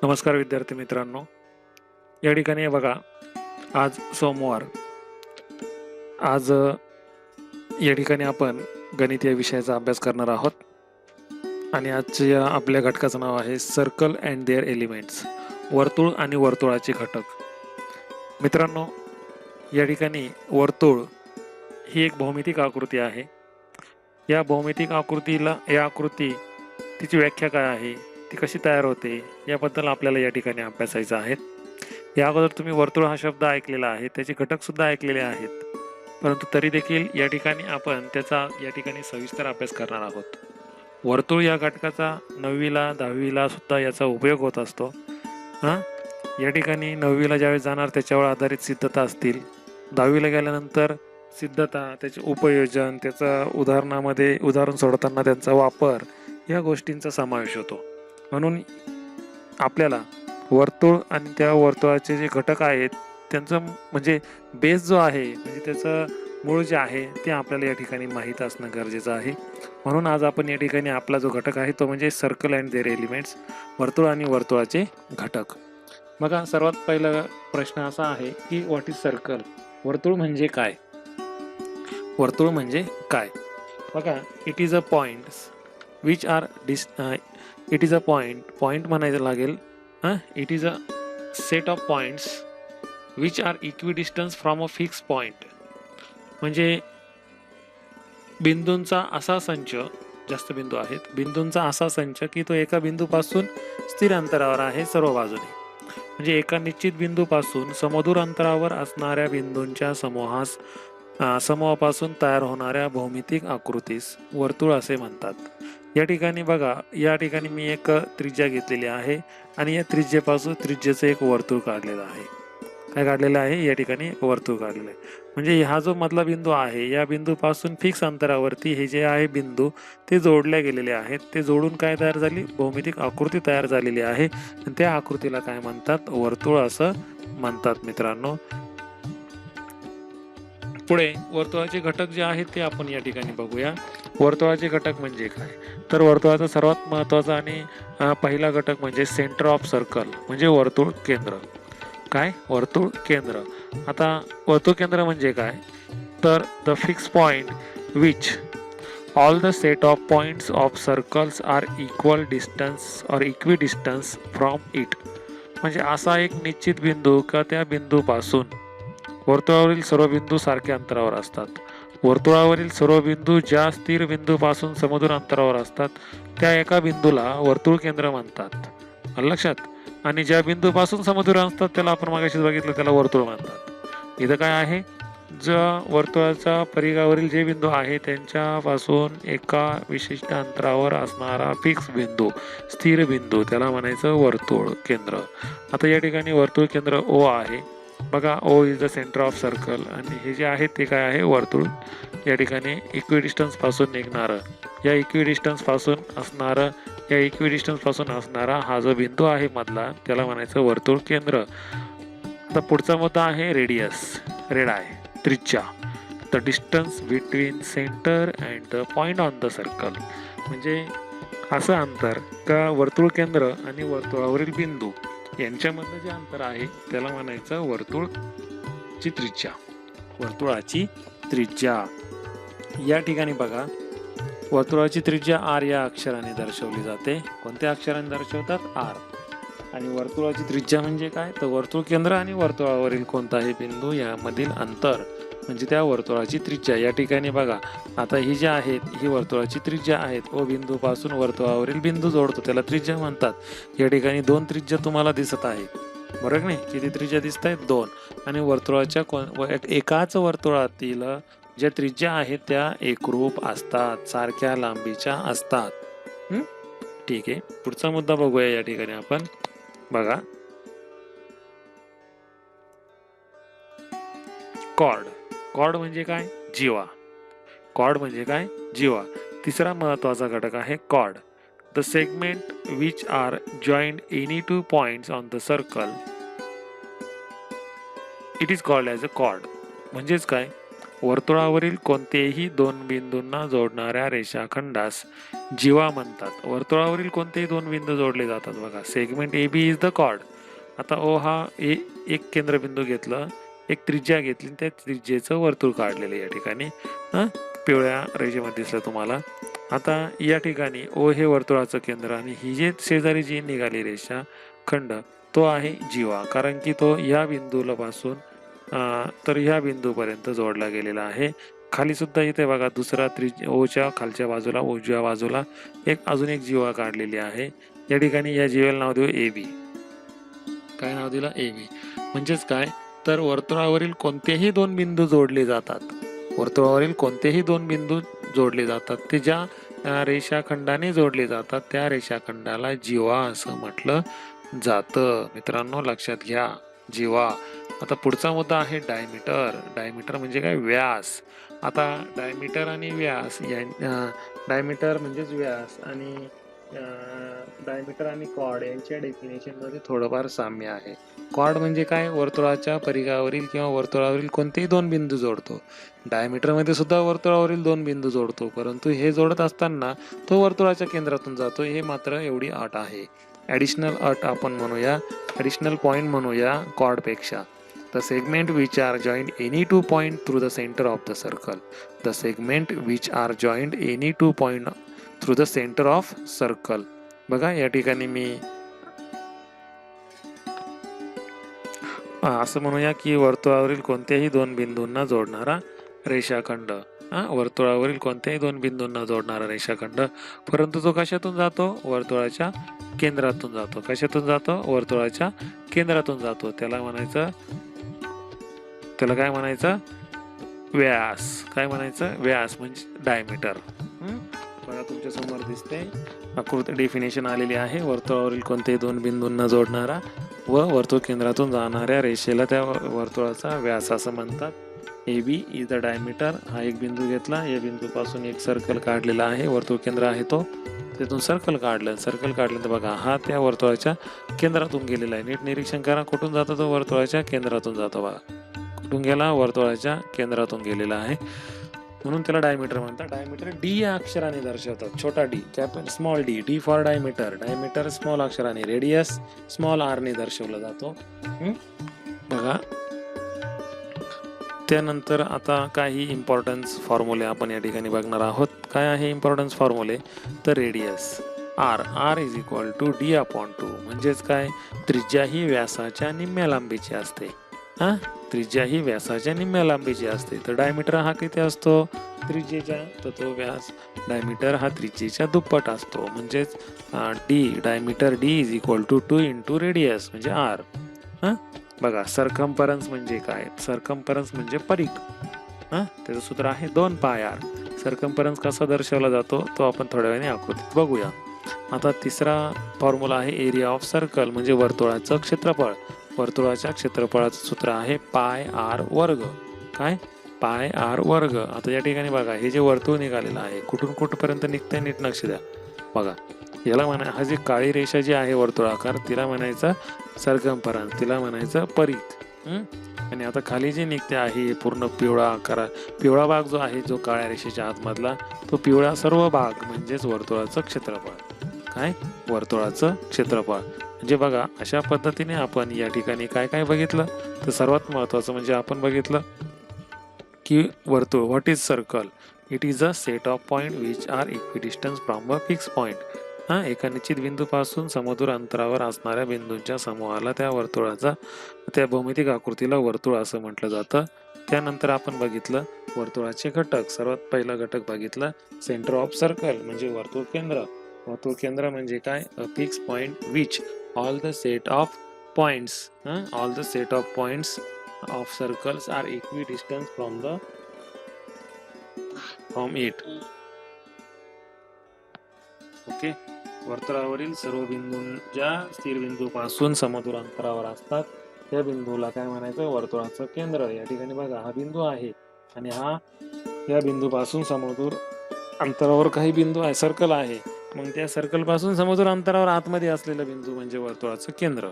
नमस्कार विद्यार्थी मित्रांनो, या ठिकाणी बघा आज सोमवार. आज या ठिकाणी आपण गणित या विषयाचा अभ्यास करणार आहोत आणि आजच्या आपल्या घटकाचं नाव आहे सर्कल अँड देअर एलिमेंट्स, वर्तुळ आणि वर्तुळाचे घटक. मित्रांनो, या ठिकाणी वर्तुळ ही एक भौमितिक आकृती आहे. या भौमितिक आकृती तिची व्याख्या काय आहे, ती कशी तयार होते, याबद्दल आपल्याला या ठिकाणी अभ्यासायचं आहे. या अगोदर तुम्ही वर्तुळ हा शब्द ऐकलेला आहे, त्याचे घटक सुद्धा ऐकलेले आहेत, परंतु तरी देखील या ठिकाणी आपण त्याचा या ठिकाणी सविस्तर अभ्यास करणार आहोत. वर्तुळ या घटकाचा 9वीला 10वीला सुद्धा याचा उपयोग होत असतो. या ठिकाणी 9वीला ज्यावेळेस जाणार त्याच्यावर आधारित सिद्धता असतील, 10वीला गेल्यानंतर सिद्धता, त्याचे उपयोजन, त्याचा उदाहरण सोडवताना त्यांचा वापर, या गोष्टींचा समावेश होतो. म्हणून आपल्याला वर्तुळ आणि त्या वर्तुळाचे जे घटक आहेत त्यांचं म्हणजे बेस जो आहे, म्हणजे त्याचं मूळ जे आहे ते आपल्याला या ठिकाणी माहीत असणं गरजेचं आहे. म्हणून आज आपण या ठिकाणी आपला जो घटक आहे तो म्हणजे सर्कल अँड देअर एलिमेंट्स, वर्तुळ आणि वर्तुळाचे घटक. बघा, सर्वात पहिला प्रश्न असा आहे की व्हॉट इज सर्कल, वर्तुळ म्हणजे काय? वर्तुळ म्हणजे काय? बघा, it is a point which are it is a point म्हणायचं लागेल. It is a set of points which are equidistance from a fix point. म्हणजे बिंदूंचा असा संच, जास्त बिंदू आहेत, बिंदूंचा असा संच की तो एका बिंदूपासून स्थिर अंतरावर आहे सर्व बाजूने. म्हणजे एका निश्चित बिंदूपासून समदूर अंतरावर असणाऱ्या बिंदूंच्या समूहापासून तयार होणाऱ्या भौमितिक आकृतीस वर्तुळ असे म्हणतात. या ठिकाणी बघा, या ठिकाणी मी एक त्रिज्या घेतलेली आहे आणि या त्रिज्येचं एक वर्तुळ काढलेलं आहे. काय काढलेलं आहे? या ठिकाणी वर्तुळ काढलेलं आहे. म्हणजे हा जो मधला बिंदू आहे, या बिंदूपासून फिक्स अंतरावरती हे जे आहे बिंदू ते जोडले गेलेले आहेत. ते जोडून काय तयार झाली? भौमितिक आकृती तयार झालेली आहे. आणि त्या आकृतीला काय म्हणतात? वर्तुळ असं म्हणतात मित्रांनो. पुढे वर्तुळाचे घटक जे आहेत ते आपण या ठिकाणी बघूया. वर्तुळाचे घटक म्हणजे काय? तर वर्तुळाचा सर्वात महत्वाचा आणि पहिला घटक म्हणजे सेंटर ऑफ सर्कल, म्हणजे वर्तुळ केंद्र. काय? वर्तुळ केंद्र. आता वर्तुळ केंद्र म्हणजे काय? तर the fix point which all the set of points of circles are equal distance or equidistance from it. म्हणजे असा एक निश्चित बिंदू का त्या बिंदूपासून वर्तुळावरील सर्व बिंदू सारख्या अंतरावर असतात. वर्तुळावरील सर्व बिंदू ज्या स्थिर बिंदूपासून समदूर अंतरावर असतात त्या एका बिंदूला वर्तुळ केंद्र म्हणतात. लक्षात. आणि ज्या बिंदूपासून समदूर असतात त्याला आपण मागाशीच बघितलं, त्याला वर्तुळ म्हणतात. इथं काय आहे? ज्या वर्तुळाच्या परिघावरील जे बिंदू आहे त्यांच्यापासून एका विशिष्ट अंतरावर असणारा फिक्स बिंदू, स्थिर बिंदू, त्याला म्हणायचं वर्तुळ केंद्र. आता या ठिकाणी वर्तुळ केंद्र O आहे. बघा, O is the centre of circle आणि हे जे आहे ते काय आहे? वर्तुळ. या ठिकाणी इक्विडिस्टन्स पासून निघणारं, या इक्विडिस्टन्स पासून असणारा हा जो बिंदू आहे मधला, त्याला म्हणायचं वर्तुळ केंद्र. आता पुढचा मुद्दा आहे रेडाय, त्रिज्या. The distance between centre and the point on the circle. म्हणजे असं अंतर का वर्तुळ केंद्र आणि वर्तुळावरील बिंदू यांच्यामधलं जे अंतर आहे त्याला म्हणायचं वर्तुळाची त्रिज्या. वर्तुळाची त्रिज्या. या ठिकाणी बघा, वर्तुळाची त्रिज्या R या अक्षराने दर्शवली जाते. कोणत्या अक्षराने दर्शवतात? R. आणि वर्तुळाची त्रिज्या म्हणजे काय? तर वर्तुळ केंद्र आणि वर्तुळावरील कोणताही बिंदू यामधील अंतर म्हणजे त्या वर्तुळाची त्रिज्या. या ठिकाणी बघा, आता ही जी आहेत ही वर्तुळाची त्रिज्या आहेत. O बिंदूपासून वर्तुळावरील बिंदू जोडतो त्याला त्रिज्या म्हणतात. या ठिकाणी 2 त्रिज्या तुम्हाला दिसत आहेत, बरोबर नाही? किती त्रिज्या दिसत आहेत? 2. आणि वर्तुळाच्या एकाच वर्तुळातील ज्या त्रिज्या आहेत त्या एकरूप असतात, सारख्या लांबीच्या असतात. ठीक आहे, पुढचा मुद्दा बघूया. या ठिकाणी आपण बघा, कॉर्ड म्हणजे काय? जीवा. कॉर्ड म्हणजे काय? जीवा. तिसरा महत्वाचा घटक आहे chord. The segment which are joined any 2 points on the circle, it is called as a chord. म्हणजेच काय? वर्तुळावरील कोणतेही दोन बिंदूंना जोडणाऱ्या रेषाखंडास जीवा म्हणतात. वर्तुळावरील कोणतेही दोन बिंदू जोडले जातात बघा. Segment A B is the chord. आता ओ हा एक केंद्रबिंदू घेतलं, एक त्रिज्या घेतली, त्या त्रिज्येचं वर्तुळ काढलेलं या ठिकाणी पिवळ्या रेषेमध्ये दिसलं तुम्हाला. आता या ठिकाणी ओ हे वर्तुळाचं केंद्र आणि ही जे शेजारी जी निघाली रेषा खंड तो आहे जीवा, कारण की तो या बिंदूला पासून तर ह्या बिंदूपर्यंत जोडला गेलेला आहे. खाली सुद्धा इथे बघा दुसरा ओच्या खालच्या बाजूला उजव्या बाजूला अजून एक जीवा काढलेली आहे. या ठिकाणी या जीवेला नाव देऊ ए बी. काय नाव दिलं? A B. म्हणजेच काय, तर वर्तुळावरील कोणतेही दोन बिंदू जोडले जातात. वर्तुळावरील कोणतेही दोन बिंदू जोडले जातात ते ज्या रेषाखंडाने जोडले जातात त्या रेषाखंडाला जीवा असं म्हटलं जातं. मित्रांनो लक्षात घ्या, जीवा. आता पुढचा मुद्दा आहे डायमीटर. डायमीटर म्हणजे काय? व्यास. आता डायमीटर आणि व्यास डायमीटर म्हणजेच व्यास आणि डायमीटर आणि कॉर्ड यांच्या डेफिनेशन मध्ये थोडंफार साम्य आहे. कॉर्ड म्हणजे काय? वर्तुळाच्या परिघावरील किंवा वर्तुळावरील कोणतेही दोन बिंदू जोडतो. डायमीटर मध्ये सुद्धा वर्तुळावरील दोन बिंदू जोडतो, परंतु हे जोडत असताना तो वर्तुळाच्या केंद्रातून जातो. हे मात्र एवढी अट आहे. ॲडिशनल अट आपण म्हणूया, ॲडिशनल पॉईंट म्हणूया कॉर्ड पेक्षा. The segment which are joined any two point through the center of the circle. The segment which are joined any two point through the center of circle. बघा या ठिकाणी मी असं म्हणूया की वर्तुळावरील कोणत्याही दोन बिंदूंना जोडणारा रेषाखंड. वर्तुळावरील कोणत्याही दोन बिंदूंना जोडणारा रेषाखंड, परंतु तो कशातून जातो? वर्तुळाच्या केंद्रातून जातो. कशातून जातो? वर्तुळाच्या केंद्रातून जातो. त्याला काय म्हणायचं? व्यास. काय म्हणायचं? व्यास म्हणजे डायमीटर. बघा तुमच्या समोर दिसते आकृती, डेफिनेशन आलेली आहे. वर्तुळावरील कोणत्याही दोन बिंदूंना जोडणारा व वर्तुळ केंद्रातून जाणाऱ्या रेषेला त्या वर्तुळाचा व्यास असं म्हणतात. A B is the diameter. हा एक बिंदू घेतला, या बिंदूपासून एक सर्कल काढलेला आहे, वर्तुळ केंद्र आहे तो, तिथून सर्कल काढलं तर बघा हा त्या वर्तुळाच्या केंद्रातून गेलेला आहे. नीट निरीक्षण करा, कुठून जातो तो? वर्तुळाच्या केंद्रातून जातो. बघा कुठून गेला? वर्तुळाच्या केंद्रातून गेलेला आहे, म्हणून त्याला डायमीटर म्हणतात. डायमीटर डी या अक्षराने दर्शवतात. छोटा D, capital small D. D for diameter. Diameter small अक्षराने, रेडियस स्मॉल आर ने दर्शवला जातो. बघा त्यानंतर आता काही इम्पॉर्टन्स फॉर्म्युले आपण या ठिकाणी बघणार आहोत. काय आहे इम्पॉर्टन्स फॉर्म्युले? तर radius r is equal to d upon 2. म्हणजेच काय? त्रिज्या ही व्यासाच्या निम्म्या लांबीची असते. त्रिज्या ही व्यासाच्या निम्म्या लांबीची असते. तर डायमीटर हा किती असतो? त्रिज्येच्या. तर तो व्यास डायमीटर हा त्रिज्येच्या दुप्पट असतो. म्हणजेच diameter d is equal to 2 into radius म्हणजे आर. बघा सरकम्फरन्स म्हणजे काय? सरकम्फरन्स म्हणजे परिघ. त्याचं सूत्र आहे 2 पाय आर. सरकम्फरन्स कसा दर्शवला जातो तो आपण थोड्या वेळाने आकृतीत बघूया. आता तिसरा फॉर्म्युला आहे एरिया ऑफ सर्कल म्हणजे वर्तुळाचं क्षेत्रफळ. वर्तुळाच्या क्षेत्रफळाचं सूत्र आहे पाय आर वर्ग. काय? पाय आर वर्ग. आता या ठिकाणी बघा हे जे वर्तुळ निघालेलं आहे कुठून कुठपर्यंत निघतंय नीट लक्ष द्या. बघा याला हा जी काळी रेषा जी आहे वर्तुळाकार तिला म्हणायचं सरकम्फरन्स, तिला म्हणायचं परिघ. आणि आता खाली जे निघते आहे पूर्ण पिवळा भाग जो आहे जो काळ्या रेषेच्या आतमधला तो पिवळा सर्व भाग म्हणजेच वर्तुळाचं क्षेत्रफळ. काय? वर्तुळाचं क्षेत्रफळ. म्हणजे बघा अशा पद्धतीने आपण या ठिकाणी काय काय बघितलं तर सर्वात महत्वाचं म्हणजे आपण बघितलं की वर्तुळ, what is circle? It is a set of point which are equidistance from a fix point. एका निश्चित बिंदूपासून समदूर अंतरावर असणाऱ्या बिंदूंच्या समूहाला त्या भौमितिक आकृतीला वर्तुळ असं म्हटलं जातं. त्यानंतर आपण बघितलं वर्तुळाचे घटक. सर्वात पहिला घटक बघितला सेंटर ऑफ सर्कल म्हणजे वर्तुळ केंद्र. वर्तुळ केंद्र म्हणजे काय? A fix point which all the set of points of circles are equidistant from it. Okay. वर्तुळावरील सर्व बिंदू ज्या स्थिर बिंदूपासून समदूर अंतरावर असतात त्या बिंदूला काय म्हणायचं? वर्तुळाचं केंद्र. या ठिकाणी बघा हा बिंदू आहे आणि या बिंदूपासून समदूर अंतरावर काही बिंदू आहे, सर्कल आहे. मग त्या सर्कल पासून समदूर अंतरावर आतमध्ये असलेला बिंदू म्हणजे वर्तुळाचं केंद्र.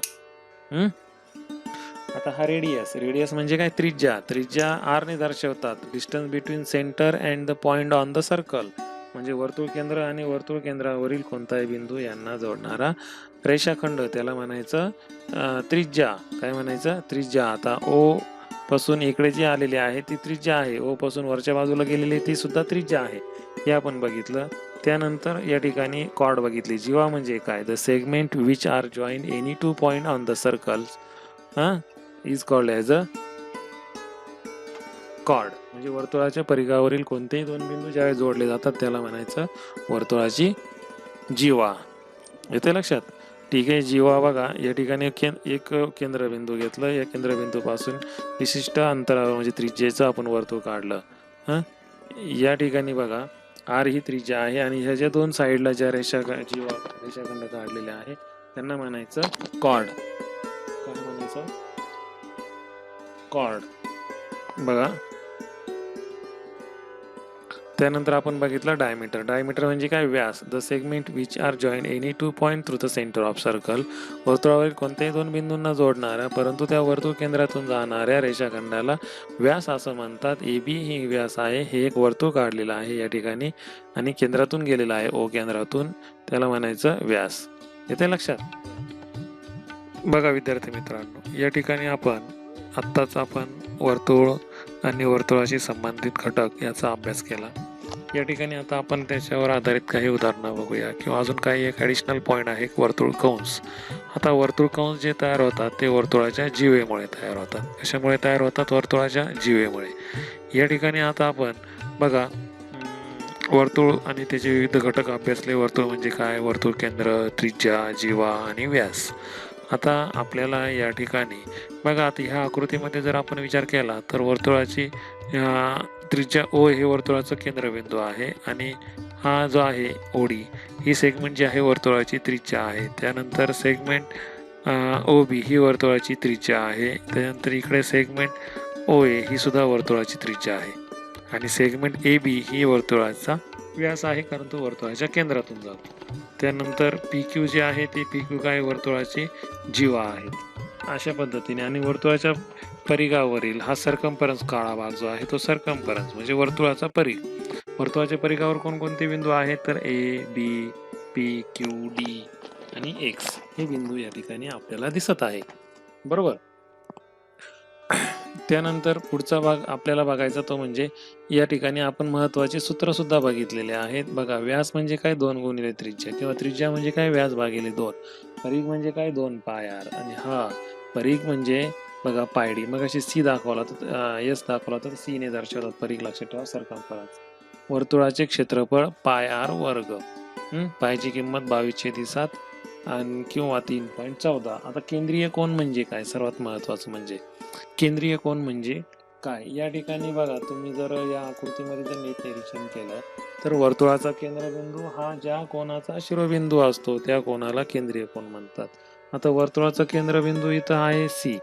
आता हा रेडियस म्हणजे काय, त्रिज्या आर ने दर्शवतात. Distance between centre and the point on the circle म्हणजे वर्तुळ केंद्र आणि वर्तुळ केंद्रावरील कोणताही बिंदू यांना जोडणारा रेषाखंड, त्याला म्हणायचं त्रिज्या. काय म्हणायचं, त्रिज्या. आता ओ पासून इकडे जी आलेली आहे ती त्रिज्या आहे, ओ पासून वरच्या बाजूला गेलेली ती सुद्धा त्रिज्या आहे, हे आपण बघितलं. त्यानंतर या ठिकाणी कॉर्ड बघितली. जीवा म्हणजे काय, the segment which are join any two point on the circle is called as a cord. म्हणजे वर्तुळाच्या परिघावरील कोणतेही दोन बिंदू ज्यावेळेस जोडले जातात त्याला म्हणायचं वर्तुळाची जीवा. येते लक्षात? ठीक आहे. जीवा बघा, या ठिकाणी एक केंद्रबिंदू घेतलं, या केंद्रबिंदूपासून विशिष्ट अंतरावर म्हणजे त्रिज्येचं आपण वर्तुळ काढलं. या ठिकाणी बघा आर ही त्रिज्या आहे आणि ह्या ज्या दोन साईडला ज्या रेषाखंड काढलेले आहे त्यांना म्हणायचं कॉर्ड. काय म्हणायचं, कॉर्ड. बघा त्यानंतर आपण बघितलं डायमीटर म्हणजे काय, व्यास. The segment which are join any two point through the centre of circle, वर्तुळावरील कोणत्याही दोन बिंदूंना जोडणाऱ्या परंतु त्या वर्तुळ केंद्रातून जाणाऱ्या रेषाखंडाला व्यास असं म्हणतात. ए बी ही व्यास आहे. हे एक वर्तुळ काढलेलं आहे या ठिकाणी आणि केंद्रातून गेलेलं आहे ओ केंद्रातून, त्याला म्हणायचं व्यास. येते लक्षात? बघा विद्यार्थी मित्रांनो, या ठिकाणी आत्ताच आपण वर्तुळ आणि वर्तुळाशी संबंधित घटक याचा अभ्यास केला. या ठिकाणी आता आपण त्याच्यावर आधारित काही उदाहरणं बघूया किंवा अजून काही एक ॲडिशनल पॉईंट आहे, वर्तुळ कंस. आता वर्तुळ कंस जे तयार होतात ते वर्तुळाच्या जीवेमुळे तयार होतात. कशामुळे तयार होतात, वर्तुळाच्या जीवेमुळे. या ठिकाणी आता आपण बघा वर्तुळ आणि त्याचे विविध घटक अभ्यासले. वर्तुळ म्हणजे काय, वर्तुळ केंद्र, त्रिज्या, जीवा आणि व्यास. आता आपल्याला या ठिकाणी बघा, आता ह्या आकृतीमध्ये जर आपण विचार केला तर वर्तुळाची त्रिज्या ओ हे वर्तुळाचं केंद्रबिंदू आहे आणि हा जो आहे ओडी ही सेगमेंट जी आहे वर्तुळाची त्रिज्या आहे. त्यानंतर सेगमेंट ओ बी ही वर्तुळाची त्रिज्या आहे. त्यानंतर इकडे सेगमेंट ओ ए ही सुद्धा वर्तुळाची त्रिज्या आहे आणि सेगमेंट ए बी ही वर्तुळाचा व्यास आहे कारण तो वर्तुळाच्या केंद्रातून जातो. त्यानंतर पी क्यू जे आहे ते पी क्यू काय, वर्तुळाची जीवा आहेत. अशा पद्धतीने आणि वर्तुळाच्या परिघावरील हा सर्कम्फरन्स काळा भाग जो आहे तो सर्कम्फरन्स म्हणजे वर्तुळाचा परिघ. वर्तुळाच्या परिघावर कोणकोणते बिंदू आहेत तर A B P Q D आणि एक्स हे बिंदू या ठिकाणी आपल्याला दिसत आहे. बरोबर. त्यानंतर पुढचा भाग आपल्याला बघायचा तो म्हणजे या ठिकाणी आपण महत्वाचे सूत्र सुद्धा बघितलेले आहेत. बघा, व्यास म्हणजे काय, 2 गुणिले त्रिज्या किंवा त्रिज्या म्हणजे काय, व्यास भागिले 2. परिघ म्हणजे काय, 2 पाय आर आणि हा परिघ म्हणजे बघा पायडी. मग अशी सी दाखवला तर एस दाखवला तर सी ने दर्शवतात परिघ. लक्षात ठेवा, सर्कम्फरन्स. वर्तुळाचे क्षेत्रफळ पाय आर वर्ग. पायची किंमत 22/7 आणि किंवा 3.14. आता केंद्रीय कोन म्हणजे काय, सर्वात महत्वाचं म्हणजे केंद्रीय कोन म्हणजे काय. या ठिकाणी बघा, तुम्ही जर या आकृतीमध्ये जर नीट निरीक्षण केलं तर वर्तुळाचा केंद्रबिंदू हा ज्या कोनाचा शिरोबिंदू असतो त्या कोनाला केंद्रीय कोन म्हणतात. आता वर्तुळाचा केंद्रबिंदू इथं आहे सी.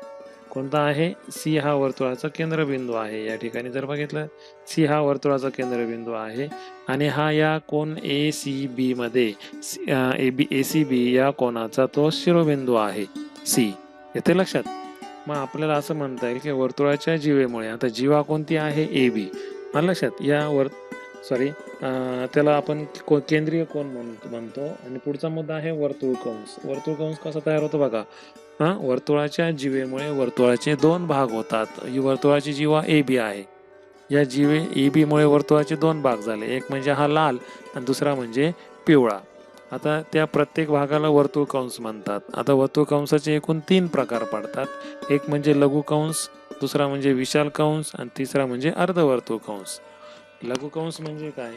कोणता आहे, सी हा वर्तुळाचा केंद्रबिंदू आहे. या ठिकाणी जर बघितलं सी हा वर्तुळाचा केंद्रबिंदू आहे आणि हा या कोन ए सी बी मध्ये ए सी बी या कोनाचा तो शिरोबिंदू आहे सी. येते लक्षात? मग आपल्याला असं म्हणता येईल की वर्तुळाच्या जीवेमुळे, आता जीवा कोणती आहे, ए बी. लक्षात या त्याला आपण केंद्रीय कोन म्हणतो. आणि पुढचा मुद्दा आहे वर्तुळ कंस. वर्तुळ कंस कसा तयार होतो बघा, वर्तुळाच्या जीवेमुळे वर्तुळाचे 2 भाग होतात. ही वर्तुळाची जीवा ए बी आहे. या जीवे ए बी मुळे वर्तुळाचे 2 भाग झाले. एक म्हणजे हा लाल आणि दुसरा म्हणजे पिवळा. आता त्या प्रत्येक भागाला वर्तुळ कंस म्हणतात. आता वर्तुळ कंसाचे एकूण 3 प्रकार पडतात. एक म्हणजे लघु कंस, दुसरा म्हणजे विशाल कंस आणि तिसरा म्हणजे अर्धवर्तुळ कंस. लघु कंस म्हणजे काय,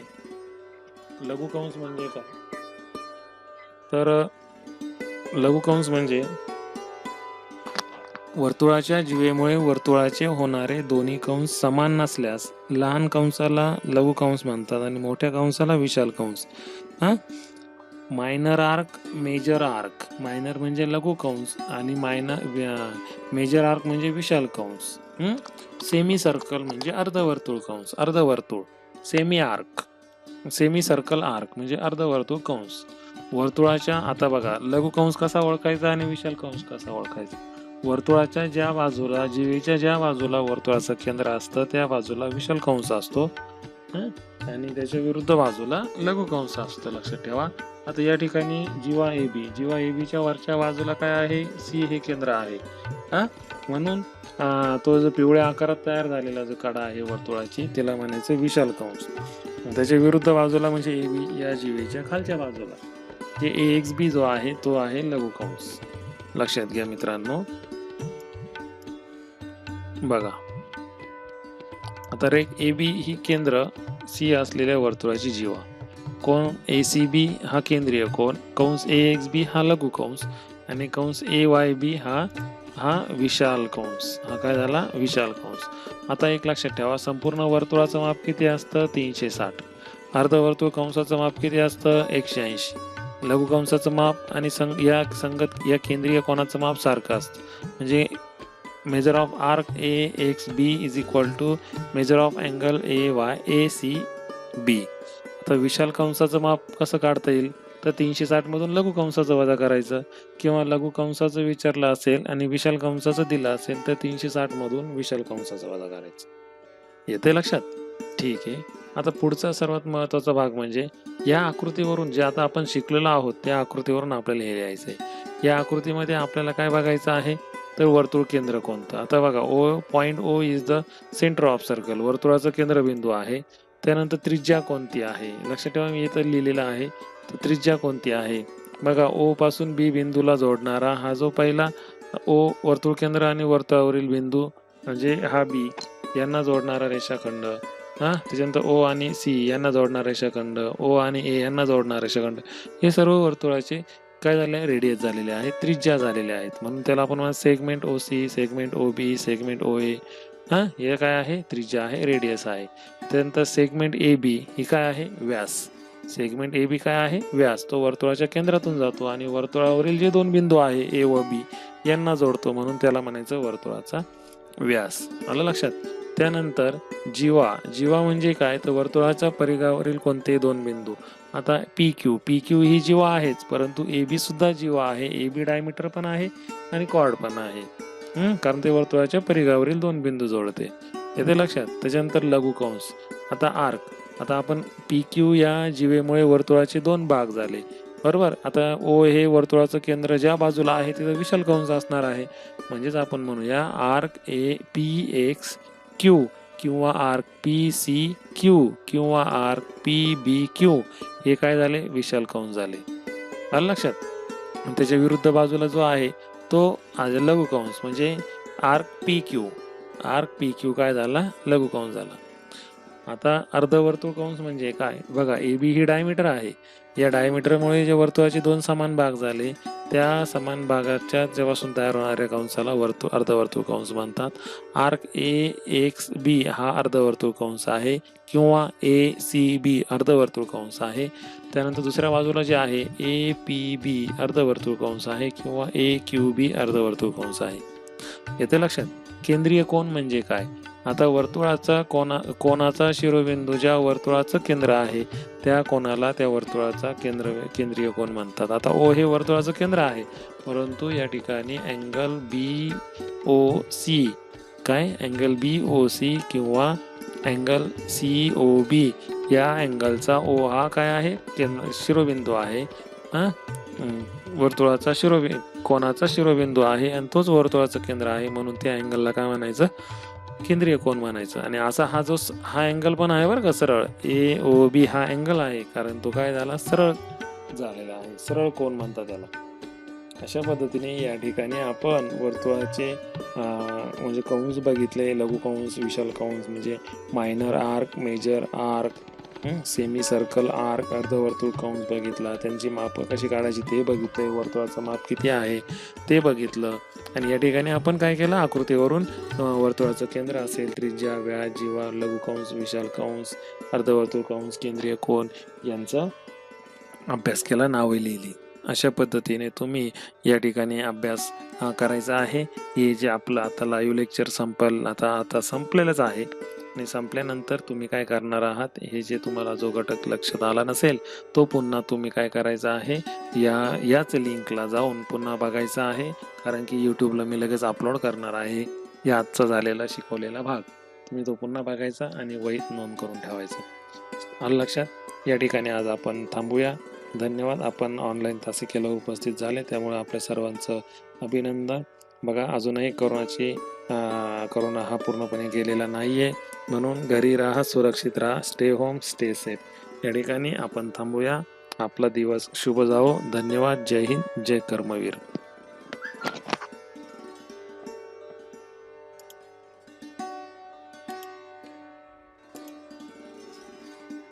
लघु कंस म्हणजे काय तर लघु कंस म्हणजे वर्तुळाच्या जीवेमुळे वर्तुळाचे होणारे दोन्ही कंस समान नसल्यास लहान कंसाला लघु कंस म्हणतात आणि मोठ्या कंसाला विशाल कंस. Minor arc, major arc. Minor म्हणजे लघु कंस आणि मेजर आर्क म्हणजे विशाल कंस. सेमी सर्कल म्हणजे अर्धवर्तुळ कंस, अर्धवर्तुळ. सेमी सर्कल आर्क म्हणजे अर्धवर्तुळ कंस. वर्तुळाच्या आता बघा, लघु कंस कसा ओळखायचा आणि विशाल कंस कसा ओळखायचा. वर्तुळाच्या ज्या बाजूला जीवेच्या ज्या बाजूला वर्तुळाचं केंद्र असतं त्या बाजूला विशाल कंस असतो हं? आणि त्याच्या विरुद्ध बाजूला लघु कंस असतो, लक्षात ठेवा. आता या ठिकाणी जीवा ए बीच्या वरच्या बाजूला काय आहे, सी हे केंद्र आहे हा. म्हणून तो जो पिवळ्या आकारात तयार झालेला जो कडा आहे वर्तुळाची त्याला म्हणायचं विशाल कंस. त्याच्या विरुद्ध बाजूला म्हणजे ए बी या जीवेच्या खालच्या बाजूला जे ए एक्स बी जो आहे तो आहे लघु कंस. लक्षात घ्या मित्रांनो. बघा आता रेख ए बी ही केंद्र सी असलेल्या वर्तुळाची जीवा, कोन ए सी बी हा केंद्रीय कोन, कंस ए एक्स बी हा लघु कंस आणि कंस ए वाय बी हा विशाल कंस. हा काय झाला, विशाल कंस. आता एक लक्षात ठेवा, संपूर्ण वर्तुळाचं माप किती असतं, 360. अर्धवर्तुळ कंसाचं माप किती असतं, 180. लघु कंसाचं माप आणि या केंद्रीय कोनाचं माप सारखं असतं. म्हणजे measure of arc A X B is equal to measure of angle A Y A C B. आता विशाल कंसाचं माप कसं काढता येईल, तर 360 मधून लघु कंसाचं वजा करायचं, किंवा लघु कंसाचं विचारलं असेल आणि विशाल कंसाचं दिलं असेल तर 360 मधून विशाल कंसाचं वजा करायचं. येते लक्षात, ठीक आहे. आता पुढचा सर्वात महत्वाचा भाग म्हणजे या आकृतीवरून जे आता आपण शिकलेलो आहोत त्या आकृतीवरून आपल्याला हे लिहायचं आहे. या आकृतीमध्ये आपल्याला काय बघायचं आहे, तर वर्तुळ केंद्र कोणतं. आता बघा, point O is the centre of circle, वर्तुळाचं केंद्रबिंदू आहे. त्यानंतर त्रिज्या कोणती आहे, लक्षात ठेवा मी इथं लिहिलेलं आहे. तर त्रिज्या कोणती आहे बघा, ओ पासून बी बिंदूला जोडणारा हा जो पहिला ओ वर्तुळ केंद्र आणि वर्तुळावरील बिंदू म्हणजे हा बी यांना जोडणारा रेषाखंड, त्याच्यानंतर ओ आणि सी यांना जोडणारा रेषाखंड, ओ आणि ए यांना जोडणारा रेषाखंड, हे सर्व वर्तुळाचे काय झाले, रेडियस झालेले आहेत, त्रिज्या झालेल्या आहेत. म्हणून त्याला आपण segment O C, segment O B, segment O A, हे काय आहे, त्रिज्या आहे, रेडियस आहे. त्यानंतर सेगमेंट ए बी ही काय आहे, व्यास. सेगमेंट ए बी काय आहे, व्यास. तो वर्तुळाच्या केंद्रातून जातो आणि वर्तुळावरील जे दोन बिंदू आहे ए व बी यांना जोडतो, म्हणून त्याला म्हणायचं वर्तुळाचा व्यास. आलं लक्षात. त्यानंतर जीवा म्हणजे काय, तर वर्तुळाच्या परिघावरील कोणते दोन बिंदू. आता पी क्यू ही जीवा आहेच, परंतु ए बी सुद्धा जीवा आहे. ए बी डायमीटर पण आहे आणि कॉर्ड पण आहे, कारण ते वर्तुळाच्या परिघावरील दोन बिंदू जोडते. येते लक्षात. त्याच्यानंतर लघु कंस. आता आर्क. आता आपण पी क्यू या जीवेमुळे वर्तुळाचे दोन भाग झाले, बरोबर. आता ओ हे वर्तुळाचं केंद्र ज्या बाजूला आहे तिथं विशाल कंस असणार आहे. म्हणजेच आपण म्हणूया arc A P x Q किंवा आर्क पी सी क्यू किंवा आर्क पी बी क्यू हे काय झाले, विशाल कंस झाले. आलं लक्षात. त्याच्या विरुद्ध बाजूला जो आहे तो लघु कंस म्हणजे आर्क पी क्यू काय झाला, लघु कंस झाला. आता अर्धवर्तुळ कंस म्हणजे काय बघा, ए बी ही डायमीटर आहे. या डायमीटरमुळे जे वर्तुळाचे दोन समान भाग झाले त्या समान भागाच्या जेव्हापासून तयार होणाऱ्या कंसाला अर्धवर्तुळ कंस म्हणतात. आर्क ए एक्स बी हा अर्धवर्तुळ कंस आहे किंवा ए सी बी अर्धवर्तुळ कंस आहे. त्यानंतर दुसऱ्या बाजूला जे आहे ए पी बी अर्धवर्तुळ कंस आहे किंवा ए क्यू बी अर्धवर्तुळ कंस आहे. येते लक्षात. केंद्रीय कोन म्हणजे काय, आता वर्तुळाचा कोनाचा शिरोबिंदू ज्या वर्तुळाचं केंद्र आहे त्या कोनाला त्या वर्तुळाचा केंद्रीय कोन म्हणतात. आता ओ हे वर्तुळाचं केंद्र आहे, परंतु या ठिकाणी angle B O C angle B O C किंवा अँगल सी ओ बी या अँगलचा ओ हा काय आहे, शिरोबिंदू आहे. वर्तुळाचा कोनाचा शिरोबिंदू आहे आणि तोच वर्तुळाचं केंद्र आहे, म्हणून त्या अँगलला काय म्हणायचं, केंद्रीय कोन म्हणायचं. आणि असा हा अँगल पण आहे बरं का, सरळ ए ओ बी हा अँगल आहे, कारण तो काय झाला, सरळ झालेला आहे, सरळ कोन म्हणतात त्याला. अशा पद्धतीने या ठिकाणी आपण वर्तुळाचे म्हणजे कंस बघितले, लघु कंस, विशाल कंस म्हणजे minor arc, major arc, semi circle arc, अर्धवर्तुळ कंस बघितला, त्यांची माप कशी काढायची ते बघितले, वर्तुळाचं माप किती आहे ते बघितलं. आणि या ठिकाणी आपण काय केलं, आकृतीवरून वर्तुळाचं केंद्र असेल, त्रिज्या, व्यास, जीवा, लघु कंस, विशाल कंस, अर्धवर्तुळ कंस, केंद्रीय कोन यांचा अभ्यास केला, नावे लिहिली. अशा पद्धतीने तुम्ही या ठिकाणी अभ्यास करायचा आहे. हे जे आपलं आता लाईव्ह लेक्चर आता संपलेलंच आहे. आणि संपल्यानंतर तुम्ही काय करणार आहात, हे जे तुम्हाला जो घटक लक्षात आला नसेल तो पुन्हा तुम्ही काय करायचा आहे, याच लिंकला जाऊन पुन्हा बघायचा आहे. कारण की यूट्यूबला मी लगेच अपलोड करणार आहे या आजचा झालेला शिकवलेला भाग. तुम्ही तो पुन्हा बघायचा आणि वहीत नोंद करून ठेवायचा. आलं लक्षात? या ठिकाणी आज आपण थांबूया. धन्यवाद. आपण ऑनलाईन तासिकेला उपस्थित झाले त्यामुळे आपल्या सर्वांचं अभिनंदन. बघा अजूनही कोरोना हा पूर्णपणे गेलेला नाहीये, म्हणून घरी राहा, सुरक्षित राहा, स्टे होम, स्टे सेफ. या ठिकाणी आपण थांबूया. आपला दिवस शुभ जावो. धन्यवाद. जय हिंद, जय कर्मवीर.